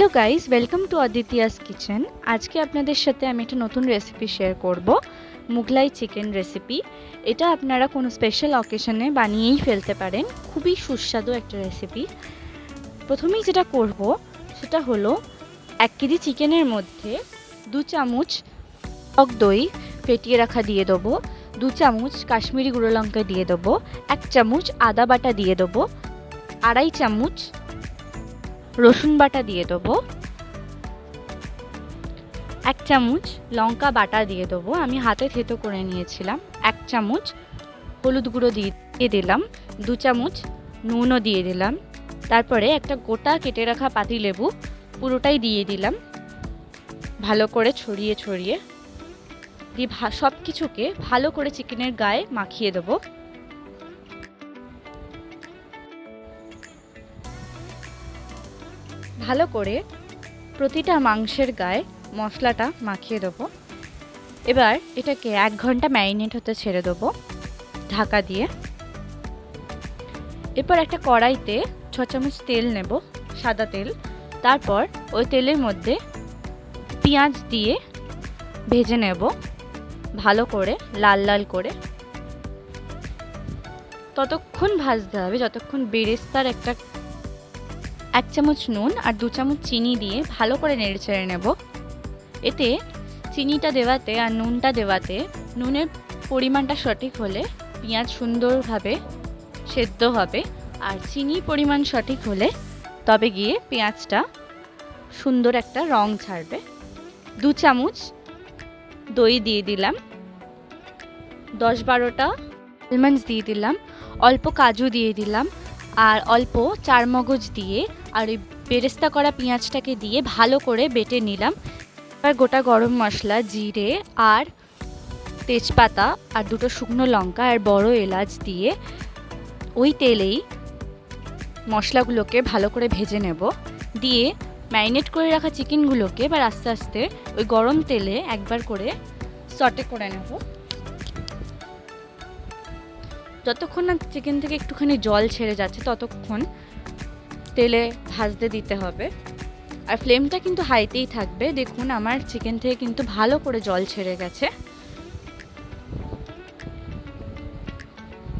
Hello guys, welcome to Aditya's kitchen. আজকে আপনাদের সাথে আমি একটা নতুন রেসিপি শেয়ার করব, মুগলাই চিকেন রেসিপি। এটা আপনারা কোনো স্পেশাল অকেশনে বানিয়েই ফেলতে পারেন, খুবই সুস্বাদু একটা রেসিপি। প্রথমেই যেটা করব সেটা হলো 1 কেজি চিকেনের মধ্যে 2 চামচ টক দই ফেটিয়ে রাখা দিয়ে দেবো, 2 চামচ কাশ্মীরি গুঁড়ো লঙ্কা দিয়ে দেবো, 1 চামচ আদা বাটা দিয়ে দেবো, 2.5 চামচ রসুন বাটা দিয়ে দেবো, 1 চামচ লঙ্কা বাটা দিয়ে দেবো, আমি হাতে থেতো করে নিয়েছিলাম, 1 চামচ হলুদ গুঁড়ো দিয়ে দিলাম, 2 চামচ নুনও দিয়ে দিলাম, তারপরে একটা গোটা কেটে রাখা পাতিলেবু পুরোটাই দিয়ে দিলাম। ভালো করে ছড়িয়ে ছড়িয়ে দিয়ে সব কিছুকে ভালো করে চিকেনের গায়ে মাখিয়ে দেবো। ভালো করে প্রতিটা মাংসের গায়ে মশলাটা মাখিয়ে দেবো। এবার এটাকে 1 ঘন্টা ম্যারিনেট হতে ছেড়ে দেবো ঢাকা দিয়ে। এরপর একটা কড়াইতে 6 চামচ তেল নেব, সাদা তেল। তারপর ওই তেলের মধ্যে পেঁয়াজ দিয়ে ভেজে নেব ভালো করে, লাল লাল করে। ততক্ষণ ভাজতে হবে যতক্ষণ বেরেস্তার 1 চামচ নুন আর 2 চামচ চিনি দিয়ে ভালো করে নেড়ে চেড়ে নেব। এতে চিনিটা দেওয়াতে আর নুনটা দেওয়াতে নুনের পরিমাণটা সঠিক হলে পেঁয়াজ সুন্দরভাবে সেদ্ধ হবে, আর চিনির পরিমাণ সঠিক হলে তবে গিয়ে পেঁয়াজটা সুন্দর একটা রং ছাড়বে। 2 চামচ দই দিয়ে দিলাম, 10-12টা আলমন্ডস দিয়ে দিলাম, অল্প কাজু দিয়ে দিলাম, আর অল্প চারমগজ দিয়ে আর ওই বেরেস্তা করা পেঁয়াজটাকে দিয়ে ভালো করে বেটে নিলাম। এবার গোটা গরম মশলা, জিরে আর তেজপাতা আর 2টো শুকনো লঙ্কা আর বড় এলাচ দিয়ে ওই তেলেই মশলাগুলোকে ভালো করে ভেজে নেব। দিয়ে ম্যারিনেট করে রাখা চিকেনগুলোকে এবার আস্তে আস্তে ওই গরম তেলে একবার করে সটে করে নেব। যতক্ষণ না চিকেন থেকে একটুখানি জল ছেড়ে যাচ্ছে ততক্ষণ তেলে ভাজতে দিতে হবে, আর ফ্লেমটা কিন্তু হাইতেই থাকবে। দেখুন আমার চিকেন থেকে কিন্তু ভালো করে জল ছেড়ে গেছে।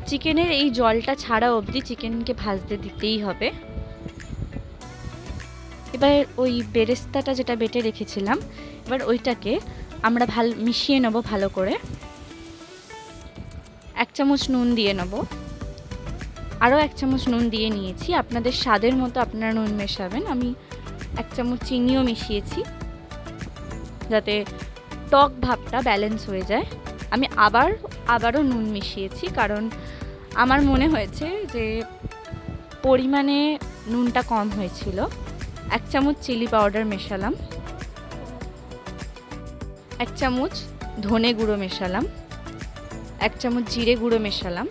চিকেনের এই জলটা ছাড়া অবধি চিকেনকে ভাজতে দিতেই হবে। এবার ওই বেরেস্তাটা যেটা বেটে রেখেছিলাম, এবার ওইটাকে আমরা মিশিয়ে নেব ভালো করে। 1 চামচ নুন দিয়ে নেব, আরও 1 চামচ নুন দিয়ে নিয়েছি। আপনাদের স্বাদের মতো আপনারা নুন মেশাবেন। আমি 1 চামচ চিনিও মিশিয়েছি যাতে টক ভাবটা ব্যালেন্স হয়ে যায়। আমি আবারও নুন মিশিয়েছি কারণ আমার মনে হয়েছে যে পরিমাণে নুনটা কম হয়েছিল। 1 চামচ চিলি পাউডার মেশালাম, 1 চামচ ধনে গুঁড়ো মেশালাম, 1 চামচ জিরে গুঁড়ো মেশালাম,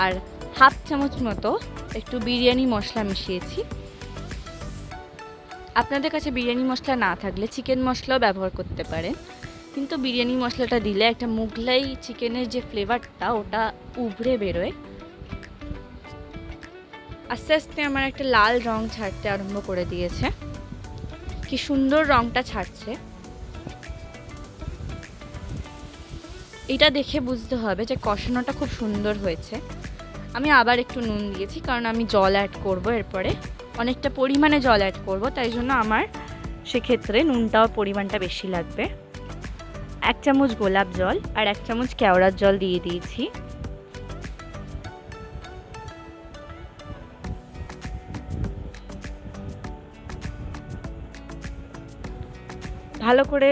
আর 1/2 চামচ মতো একটু বিরিয়ানি মশলা মিশিয়েছি। আপনাদের কাছে বিরিয়ানি মশলা না থাকলে চিকেন মশলাও ব্যবহার করতে পারেন, কিন্তু বিরিয়ানি মশলাটা দিলে একটা মুগলাই চিকেনের যে ফ্লেভারটা ওটা উভরে বেরোয়। আস্তে আস্তে আমার একটা লাল রং ছাড়তে আরম্ভ করে দিয়েছে। কি সুন্দর রংটা ছাড়ছে, এটা দেখে বুঝতে হবে যে কষানোটা খুব সুন্দর হয়েছে। আমি আবার একটু নুন দিয়েছি কারণ আমি জল অ্যাড করব, এরপরে অনেকটা পরিমাণে জল অ্যাড করব, তাই জন্য আমার সেক্ষেত্রে নুনটাও পরিমাণটা বেশি লাগবে। 1 চামচ গোলাপ জল আর 1 চামচ কেওড়ার জল দিয়ে দিয়েছি। ভালো করে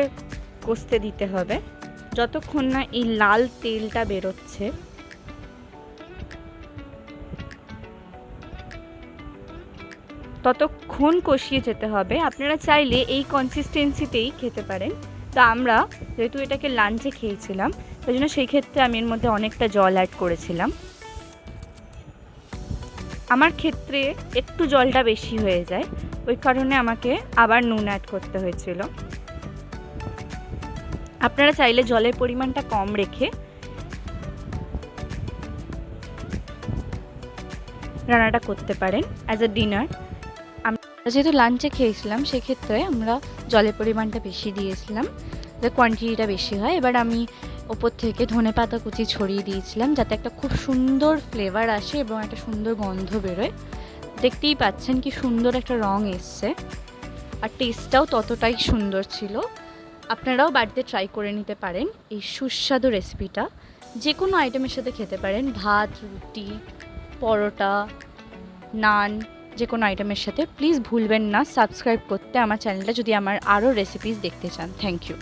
কষতে দিতে হবে যতক্ষণ না এই লাল তেলটা বেরোচ্ছে। ততক্ষণ কষিয়ে যেতে হবে। আপনারা চাইলে এই কনসিস্টেন্সিতেই খেতে পারেন, তা আমরা যেহেতু এটাকে লাঞ্চে খেয়েছিলাম তাই জন্য সেই ক্ষেত্রে আমি এর মধ্যে অনেকটা জল অ্যাড করেছিলাম। আমার ক্ষেত্রে একটু জলটা বেশি হয়ে যায়, ওই কারণে আমাকে আবার নুন অ্যাড করতে হয়েছিল। আপনারা চাইলে জলের পরিমাণটা কম রেখে রান্নাটা করতে পারেন অ্যাজ এ ডিনার। যেহেতু লাঞ্চে খেয়েছিলাম সেক্ষেত্রে আমরা জলের পরিমাণটা বেশি দিয়েছিলাম, যাতে কোয়ান্টিটিটা বেশি হয়। এবার আমি ওপর থেকে ধনেপাতা কুচি ছড়িয়ে দিয়েছিলাম যাতে একটা খুব সুন্দর ফ্লেভার আসে এবং একটা সুন্দর গন্ধ বেরোয়। দেখতেই পাচ্ছেন কি সুন্দর একটা রং এসছে, আর টেস্টটাও ততটাই সুন্দর ছিল। আপনারাও বাড়িতে ট্রাই করে নিতে পারেন এই সুস্বাদু রেসিপিটা। যে কোনো আইটেমের সাথে খেতে পারেন, ভাত, রুটি, পরোটা, নান, যে কোনো আইটেমের সাথে। প্লিজ ভুলবেন না সাবস্ক্রাইব করতে আমার চ্যানেলটা যদি আমার আরও রেসিপিস দেখতে চান। Thank you.